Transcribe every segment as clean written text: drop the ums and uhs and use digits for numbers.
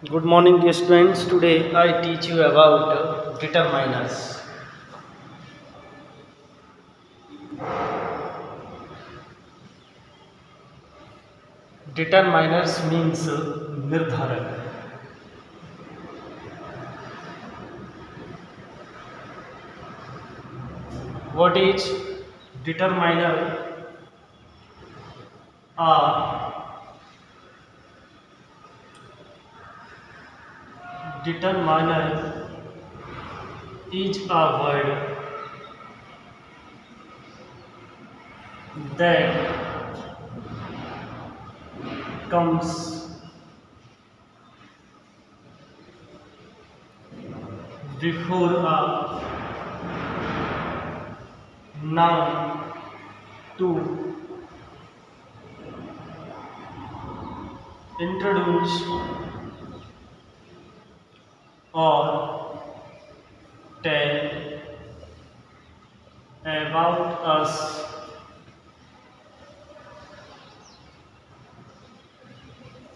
Good morning, dear students. Today I teach you about determiners. Determiners means निर्धारक. What is determiner? Determiner is a word that comes before a noun to introduce or tell about us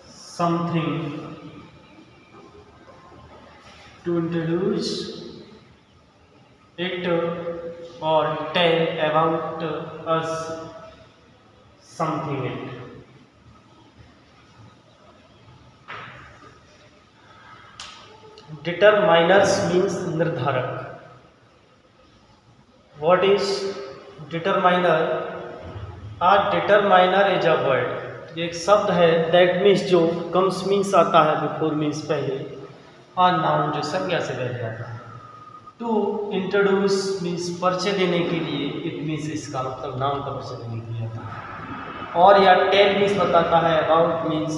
something. To introduce it or tell about us something it. Determiners means निर्धारक. What is determiner? A determiner is a word. ये एक शब्द है that means जो comes means आता है before means पहले और noun जो संज्ञा से पहले आता है. To introduce means परिचय देने के लिए. It means इसका मतलब नाम का परिचय देने के लिए आता है. और या tell means बताता है. About means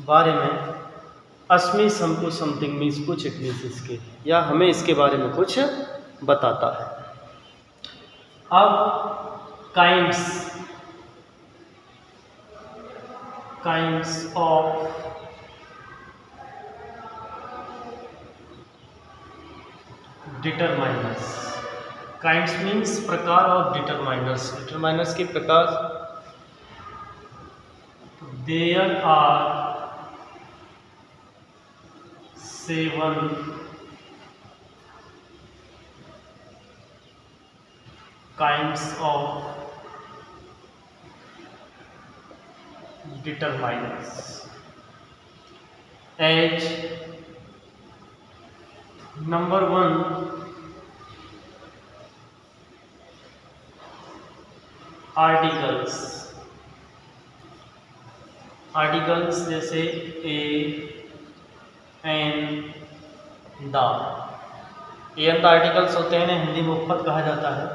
बारे में. us means हमको something means कुछ. It means इसके या हमें इसके बारे में कुछ बताता है. अब kinds of determiners. Kinds means प्रकार of determiners. Determiners के प्रकार. There are 7 kinds of determiners. As number 1, articles. Articles जैसे a, and, the. A and the articles होते हैं ना, हिंदी में उपपद कहा जाता है.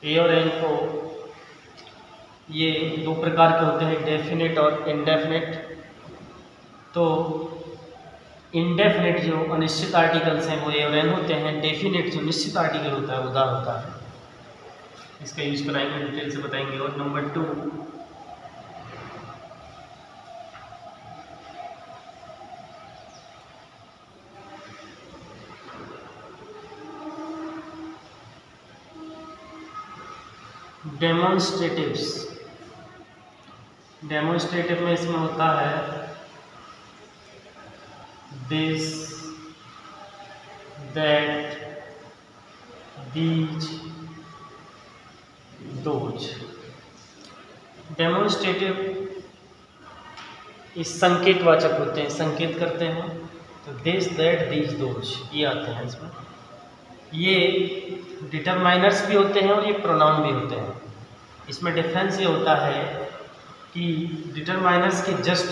ए और एन को ये दो प्रकार के होते हैं, डेफिनेट और इनडेफिनेट. तो इनडेफिनेट जो अनिश्चित आर्टिकल्स हैं वो ए और एन होते हैं. डेफिनेट जो निश्चित आर्टिकल होता है वो द होता है. इसका यूज कराएंगे, डिटेल से बताएंगे. और नंबर 2, डेमोन्स्ट्रेटिव्स. डेमोन्स्ट्रेटिव में इसमें होता है this, that, these, those. Demonstrative इस संकेतवाचक होते हैं, संकेत करते हैं. तो दिस, दैट, दीज, दोज ये आते हैं इसमें. ये डिटरमाइनर्स भी होते हैं और ये प्रोनाउन भी होते हैं. इसमें डिफरेंस ये होता है कि डिटरमाइनर्स के जस्ट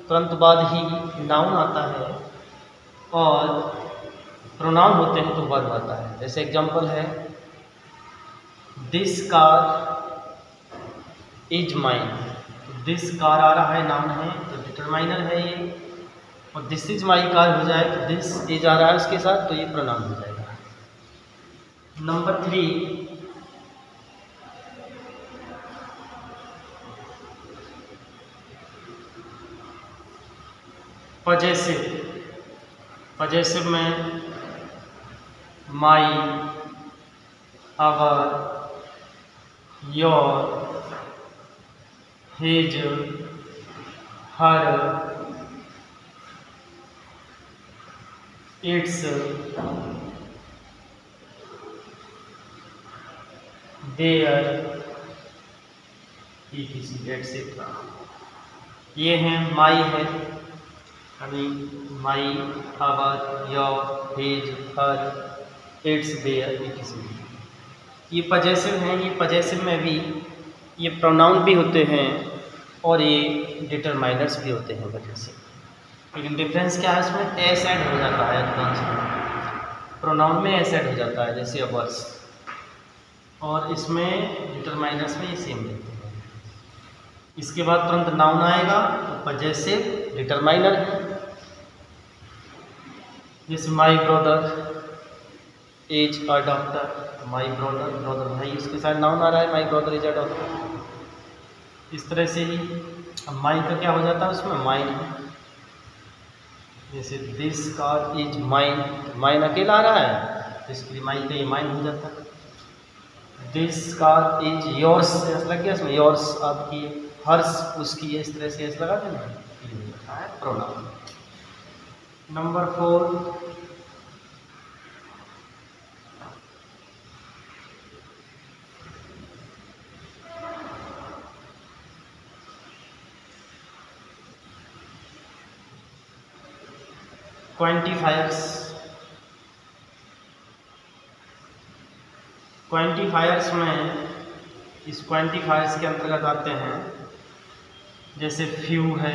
तुरंत बाद ही नाउन आता है और प्रोनाउन होते हैं तो वर्ब आता है. जैसे एग्जांपल है this car is mine. This car आ रहा है, नाउन है तो डिटरमाइनर है ये. और दिस इज माई कार हो जाए तो दिस इज आ रहा है उसके साथ तो ये प्रोनाउन हो जाएगा. Number 3, possessive. पजेसिव में my, our, your, his, her, its their etcetera. ये हैं माई है, अभी my, our, your, his, her, its, their, ये पजेसिव हैं। ये पजेसिव में भी ये प्रोनाउन भी होते हैं और ये डिटरमाइनर्स भी होते हैं पजेसिव। लेकिन डिफरेंस क्या है इसमें, एस ऐड हो जाता है एडवांस में, प्रोनाउन में एस ऐड हो जाता है जैसे अवर्स, और इसमें डिटरमाइनर्स में ये सेम रहते हैं। इसके बाद तुरंत नाउन आएगा तो पजेसिव डिटरमाइनर है, जैसे my brother is a doctor, my brother, brother भाई, उसके साथ नाउन आ रहा है, my brother is a doctor. इस तरह से ही अब माई का क्या हो जाता है उसमें, माइन है, जैसे this car is mine, mine अकेला आ रहा है तो इसके लिए माई का ये माइन हो जाता है। दिस कार इज योर्स, ऐसा लग गया इसमें, योर्स आपकी, हर्ष उसकी, इस तरह से ऐसा लगा देना है प्रोनाउन। Number 4, quantifiers. क्वांटिफायर्स में इस क्वांटिफायर्स के अंतर्गत आते हैं जैसे फ्यू है,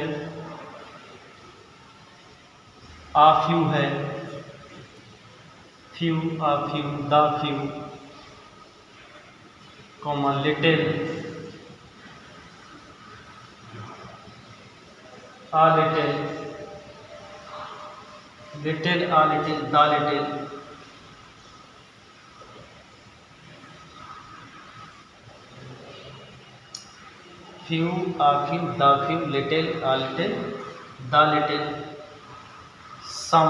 आ फ्यू है, few, a few, the few, comma little, a little, little, a little, the little, few, a few, the few, little, a little, the little, some,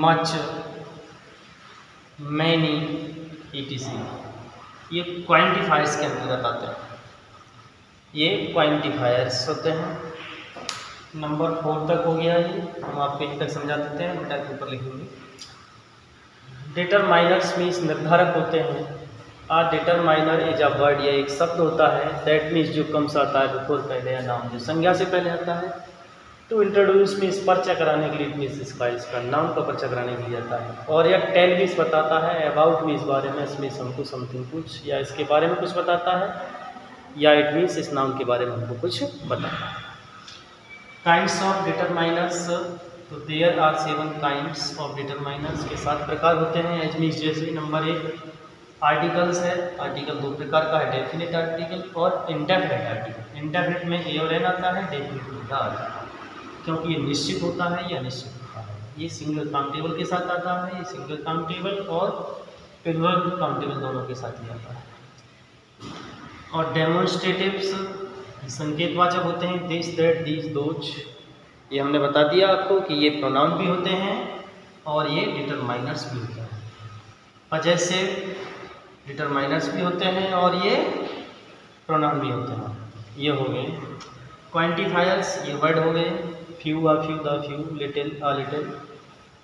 much, many, etc। ये quantifiers के अंतर्गत आते हैं, ये quantifiers होते हैं। Number 4 तक हो गया, ये हम आपको यहीं तक समझा देते हैं, बेटा के ऊपर लिखेंगे। डिटरमाइनर्स मीन्स निर्धारक होते हैं। आ डिटरमाइनर इज अ वर्ड, यह एक शब्द होता है, दैट मीन्स जो कम्स आता है बिफोर, पहले, या नाउन जो संज्ञा से पहले आता है। टू इंट्रोड्यूस मीन्स पर्चा कराने के लिए, मीन्स इसका नाउन का पर्चा कराने के लिए आता है। और यह टेल मीन्स बताता है, अबाउट मीन्स बारे में, मीन्स हमको समथिंग कुछ, या इसके बारे में कुछ बताता है, या इट मीन्स इस नाउन के बारे में हमको कुछ बताता है। काइंड्स ऑफ डिटरमाइनर्स, तो there are 7 kinds of determiners के 7 प्रकार होते हैं। एज मीन्स जैसे नंबर 1 आर्टिकल्स है, आर्टिकल 2 प्रकार का है, डेफिनेट आर्टिकल और इंडेफिनेट आर्टिकल। इंडेफिनेट में ए और एन आता है, डेफिनेट में द आता है, क्योंकि ये निश्चित होता है या निश्चित होता है। ये सिंगल काउंटेबल के साथ आता है, ये सिंगल काउंटेबल और प्लूरल काउंटेबल दोनों के साथ ही आता है। और डेमोन्स्ट्रेटिव्स संकेतवाचक होते हैं, दिस, दैट, दीज, दोज, ये हमने बता दिया आपको कि ये प्रोनाउन भी होते हैं और ये डिटरमाइनर्स भी होते हैं। पजेसिव डिटरमाइनर्स भी होते हैं और ये प्रोनाउन भी होते हैं। ये हो गए क्वांटिफायर्स, ये वर्ड हो गए, few, a few, the few, little, a little,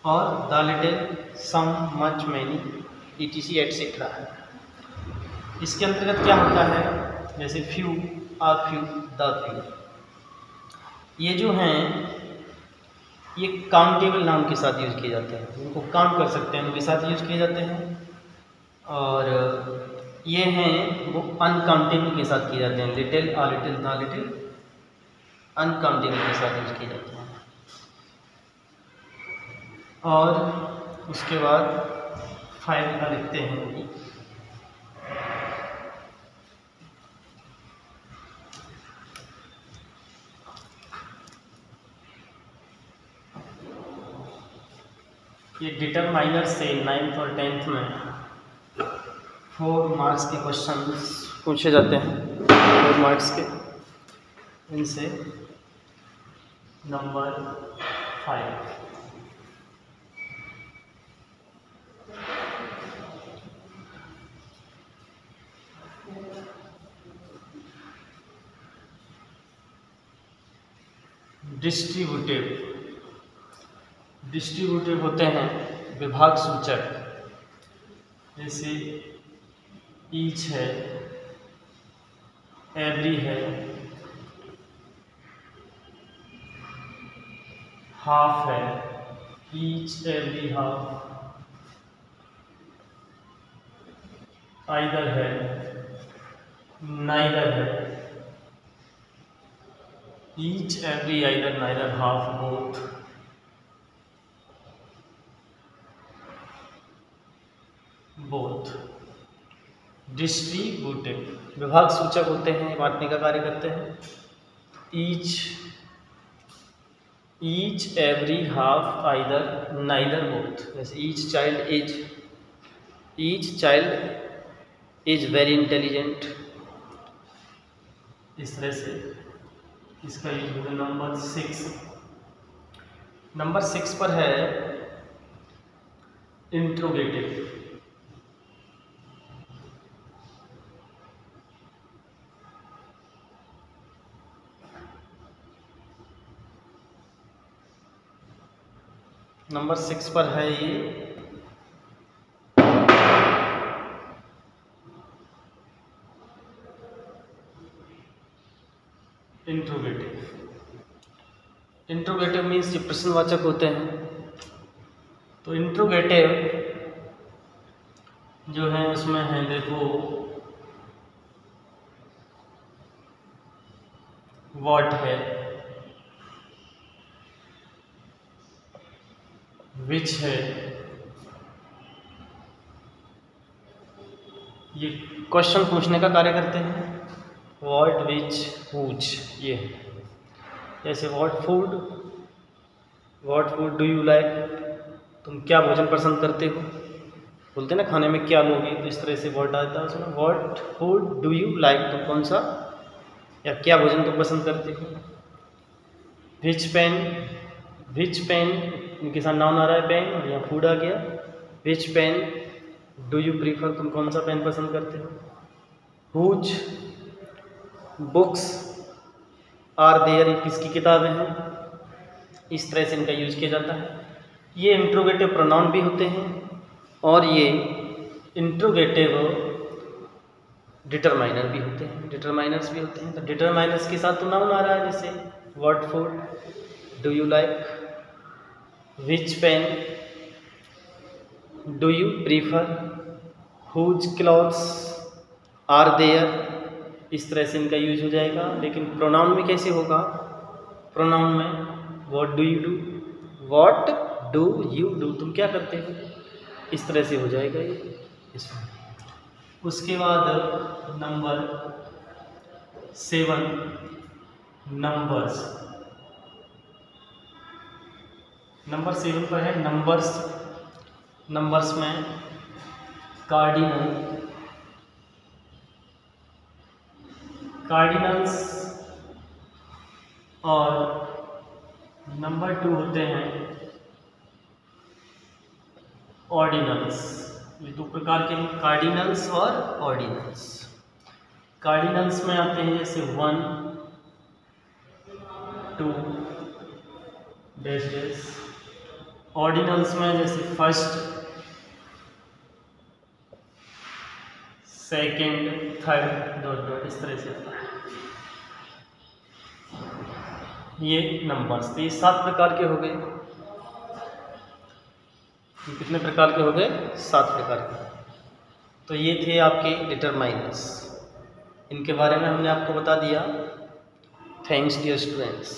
और the little, some, much, many, etc etcetera है। इसके अंतर्गत क्या होता है, जैसे few, a few, the few, ये जो हैं ये काउंटेबल नाउन के साथ यूज़ किए जाते हैं, इनको काउंट कर सकते हैं उनके साथ यूज़ किए जाते हैं। और ये हैं वो अनकाउंटेबल के साथ किए जाते हैं, little, a little, the little, uncountable के साथ यूज़ किए जाते हैं। और उसके बाद 5 का लिखते हैं, ये डिटरमाइनर से 9th और 10th में 4 मार्क्स के क्वेश्चन पूछे जाते हैं, 4 मार्क्स के। इनसे नंबर 5, डिस्ट्रीब्यूटिव डिस्ट्रीब्यूटिव होते हैं विभाग सूचक, जैसे ईच है, एवरी है, हाफ है, ईच एवरी हाफ, आइदर है, नाइदर है, each every either neither half both, both. Distributive विभाग सूचक होते हैं, बांटने का कार्य करते हैं। Each every half either neither both, जैसे each child is very intelligent, इस तरह से इसका यूज होगा। नंबर 6 पर है इंट्रोगेटिव। नंबर 6 पर है ये इंट्रोगेटिव। इंट्रोगेटिव मीन्स ये प्रश्नवाचक होते हैं। तो इंट्रोगेटिव जो है उसमें है, देखो, व्हाट है, विच है, ये क्वेश्चन पूछने का कार्य करते हैं। व्हाट, विच, हुच, ये जैसे what food do you like, तुम क्या भोजन पसंद करते हो, बोलते हैं ना खाने में क्या लोगे, तो इस तरह से वर्ड आता है उसमें। What food do you like, तुम कौन सा या क्या भोजन तुम पसंद करते हो। विच पेन इनके साथ नाउन आ रहा है पेन, और यहाँ फूड आ गया। विच पेन डू यू प्रीफर, तुम कौन सा पेन पसंद करते हो। हुज बुक्स आर देयर, किसकी किताबें हैं, इस तरह से इनका यूज किया जाता है। ये इंट्रोगेटिव प्रोनाउन भी होते हैं और ये इंट्रोगेटिव डिटरमाइनर भी होते हैं, डिटरमाइनर्स भी होते हैं। तो डिटरमाइनर्स के साथ तो नाउन आ रहा है, जैसे what food do you like, which pen do you prefer, whose clothes are there, इस तरह से इनका यूज हो जाएगा। लेकिन प्रोनाउन में कैसे होगा, प्रोनाउन में व्हाट डू यू डू, तुम क्या करते हो, इस तरह से हो जाएगा ये इसमें। उसके बाद नंबर 7 नंबर्स। नंबर 7 पर है नंबर्स में कार्डिनल्स और नंबर 2 होते हैं ऑर्डिनल्स। ये दो प्रकार के हैं, कार्डिनल्स और ऑर्डिनल्स। कार्डिनल्स में आते हैं जैसे 1 2 डैश, ऑर्डिनल्स में जैसे फर्स्ट, सेकेंड, थर्ड, डॉट, इस तरह से आता है ये नंबर्स। तो ये 7 प्रकार के हो गए। कितने प्रकार के हो गए, 7 प्रकार के। तो ये थे आपके डिटरमाइनर्स, इनके बारे में हमने आपको बता दिया। Thanks dear students.